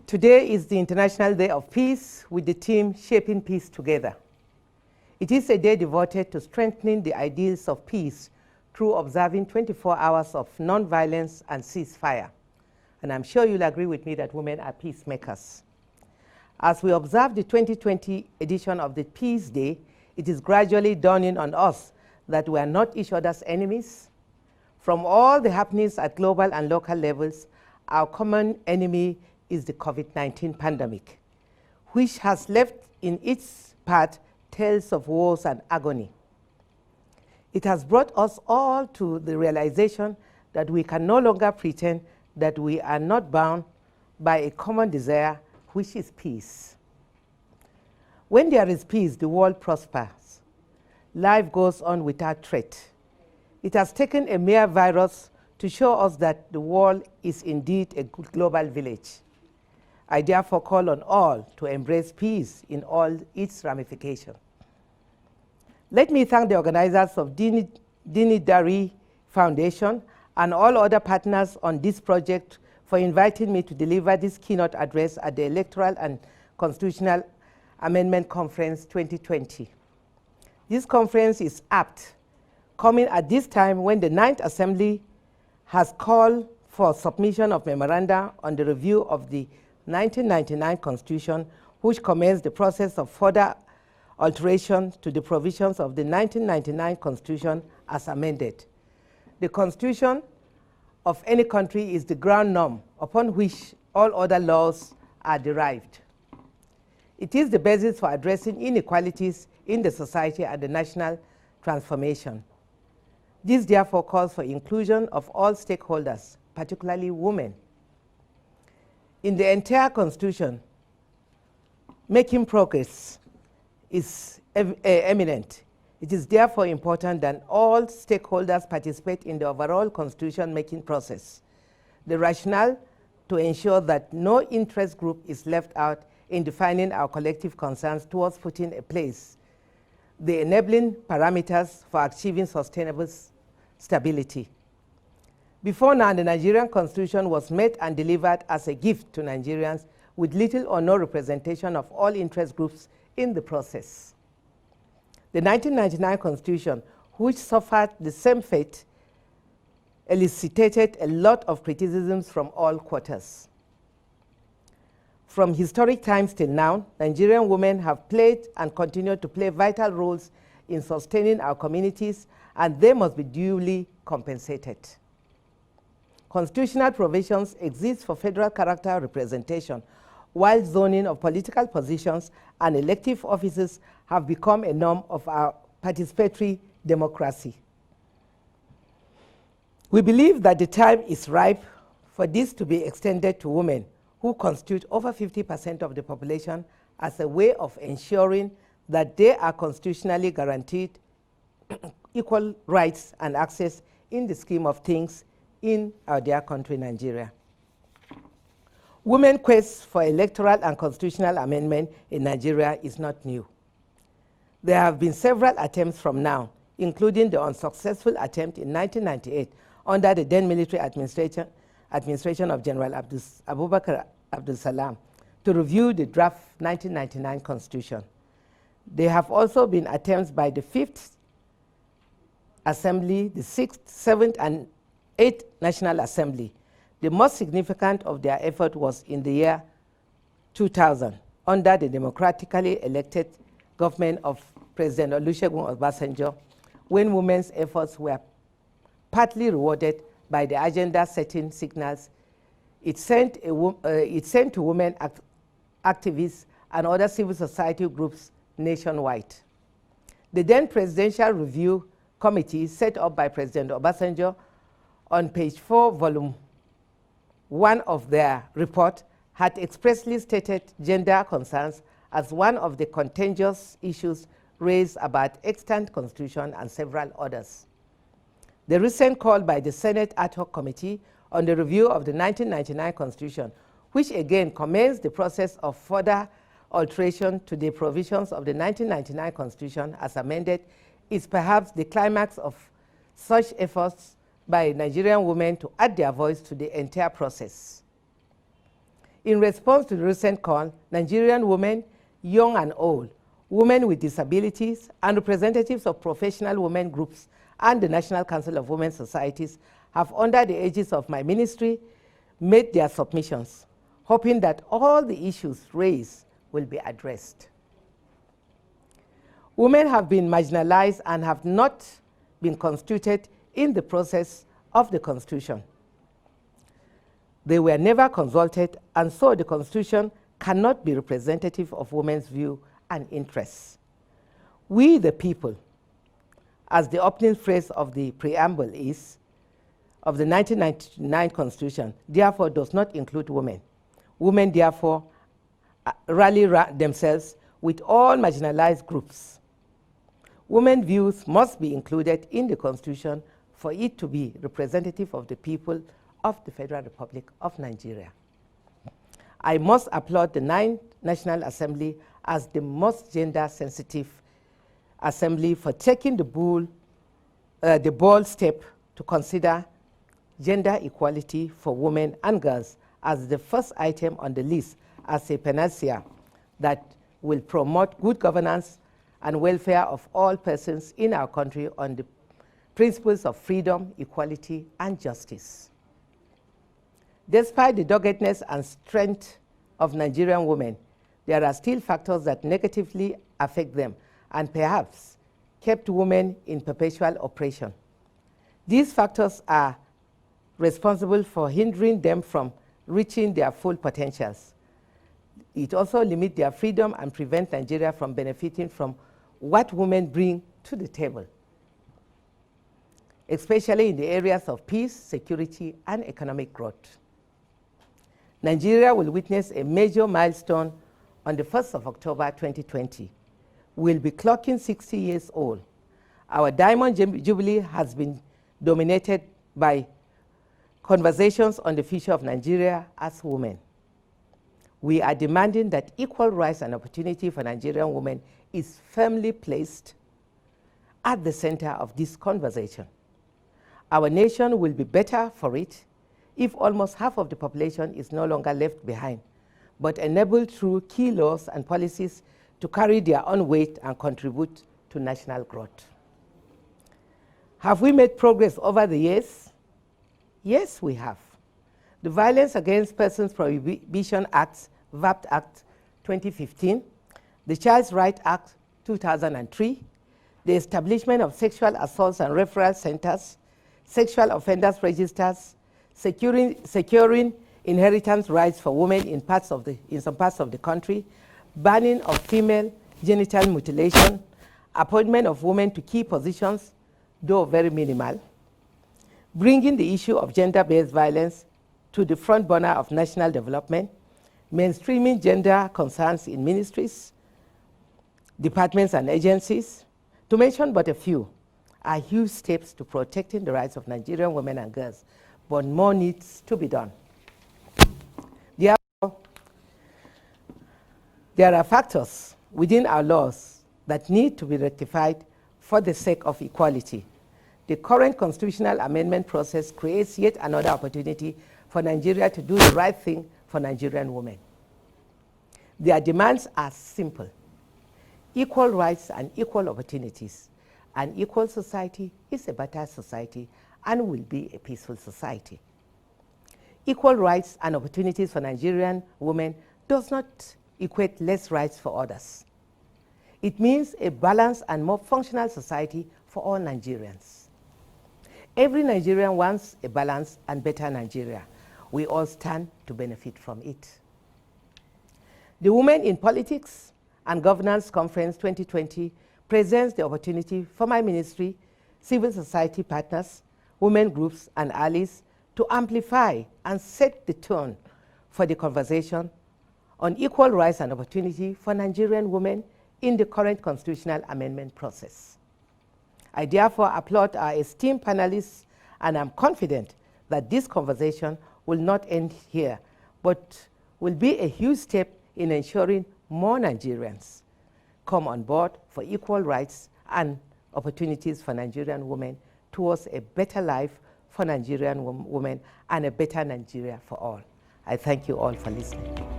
Today is the International Day of Peace with the theme Shaping Peace Together. It is a day devoted to strengthening the ideals of peace through observing 24 hours of non-violence and ceasefire. And I'm sure you'll agree with me that women are peacemakers. As we observe the 2020 edition of the Peace Day, it is gradually dawning on us that we are not each other's enemies. From all the happenings at global and local levels, our common enemy is the COVID-19 pandemic, which has left in its path tales of wars and agony. It has brought us all to the realization that we can no longer pretend that we are not bound by a common desire, which is peace. When there is peace, the world prospers. Life goes on without threat. It has taken a mere virus to show us that the world is indeed a global village. I therefore call on all to embrace peace in all its ramifications. Let me thank the organizers of Dinidari Foundation and all other partners on this project for inviting me to deliver this keynote address at the Electoral and Constitutional Amendment Conference 2020. This conference is apt, coming at this time when the 9th Assembly has called for submission of memoranda on the review of the 1999 Constitution, which commenced the process of further alteration to the provisions of the 1999 Constitution as amended. The Constitution of any country is the ground norm upon which all other laws are derived. It is the basis for addressing inequalities in the society and the national transformation. This therefore calls for inclusion of all stakeholders, particularly women. In the entire Constitution, making progress is eminent. It is therefore important that all stakeholders participate in the overall constitution-making process. The rationale to ensure that no interest group is left out in defining our collective concerns towards putting in place the enabling parameters for achieving sustainable stability. Before now, the Nigerian Constitution was made and delivered as a gift to Nigerians with little or no representation of all interest groups in the process. The 1999 Constitution, which suffered the same fate, elicited a lot of criticisms from all quarters. From historic times till now, Nigerian women have played and continue to play vital roles in sustaining our communities, and they must be duly compensated. Constitutional provisions exist for federal character representation, while zoning of political positions and elective offices have become a norm of our participatory democracy. We believe that the time is ripe for this to be extended to women, who constitute over 50% of the population, as a way of ensuring that they are constitutionally guaranteed equal rights and access in the scheme of things in our dear country, Nigeria. Women's quest for electoral and constitutional amendment in Nigeria is not new. There have been several attempts from now, including the unsuccessful attempt in 1998 under the then military administration of General Abubakar Abdul Salam to review the draft 1999 Constitution. There have also been attempts by the 5th Assembly, the 6th, 7th, and 8th National Assembly. The most significant of their effort was in the year 2000, under the democratically elected government of President Olusegun Obasanjo, when women's efforts were partly rewarded by the agenda-setting signals it sent to women activists and other civil society groups nationwide. The then Presidential Review Committee, set up by President Obasanjo, on page 4, volume 1 of their report, had expressly stated gender concerns as one of the contentious issues raised about extant constitution and several others. The recent call by the Senate Ad Hoc Committee on the review of the 1999 Constitution, which again commenced the process of further alteration to the provisions of the 1999 Constitution as amended, is perhaps the climax of such efforts by Nigerian women to add their voice to the entire process. In response to the recent call, Nigerian women, young and old, women with disabilities, and representatives of professional women groups and the National Council of Women Societies have, under the aegis of my ministry, made their submissions, hoping that all the issues raised will be addressed. Women have been marginalized and have not been constituted in the process of the Constitution. They were never consulted, and so the Constitution cannot be representative of women's view and interests. We the people, as the opening phrase of the preamble is, of the 1999 Constitution, therefore does not include women. Women therefore rally themselves with all marginalized groups. Women's views must be included in the Constitution for it to be representative of the people of the Federal Republic of Nigeria. I must applaud the 9th National Assembly as the most gender-sensitive assembly for taking the bold step to consider gender equality for women and girls as the first item on the list as a panacea that will promote good governance and welfare of all persons in our country on the principles of freedom, equality, and justice. Despite the doggedness and strength of Nigerian women, there are still factors that negatively affect them and perhaps kept women in perpetual oppression. These factors are responsible for hindering them from reaching their full potentials. It also limits their freedom and prevents Nigeria from benefiting from what women bring to the table, especially in the areas of peace, security, and economic growth. Nigeria will witness a major milestone on the 1st of October 2020. We'll be clocking 60 years old. Our Diamond Jubilee has been dominated by conversations on the future of Nigeria as women. We are demanding that equal rights and opportunity for Nigerian women is firmly placed at the center of this conversation. Our nation will be better for it if almost half of the population is no longer left behind, but enabled through key laws and policies to carry their own weight and contribute to national growth. Have we made progress over the years? Yes, we have. The Violence Against Persons Prohibition Act, VAPT Act 2015, the Child Rights Act 2003, the establishment of sexual assaults and referral centers, sexual offenders registers, securing inheritance rights for women in some parts of the country, banning of female genital mutilation, appointment of women to key positions, though very minimal, bringing the issue of gender-based violence to the front burner of national development, mainstreaming gender concerns in ministries, departments, and agencies, to mention but a few, are huge steps to protecting the rights of Nigerian women and girls, but more needs to be done. Therefore, there are factors within our laws that need to be rectified for the sake of equality. The current constitutional amendment process creates yet another opportunity for Nigeria to do the right thing for Nigerian women. Their demands are simple: equal rights and equal opportunities. An equal society is a better society and will be a peaceful society. Equal rights and opportunities for Nigerian women does not equate less rights for others. It means a balanced and more functional society for all Nigerians. Every Nigerian wants a balanced and better Nigeria. We all stand to benefit from it. The Women in Politics and Governance Conference 2020 presents the opportunity for my ministry, civil society partners, women groups, and allies to amplify and set the tone for the conversation on equal rights and opportunity for Nigerian women in the current constitutional amendment process. I therefore applaud our esteemed panelists, and I'm confident that this conversation will not end here, but will be a huge step in ensuring more Nigerians come on board for equal rights and opportunities for Nigerian women towards a better life for Nigerian women and a better Nigeria for all. I thank you all for listening.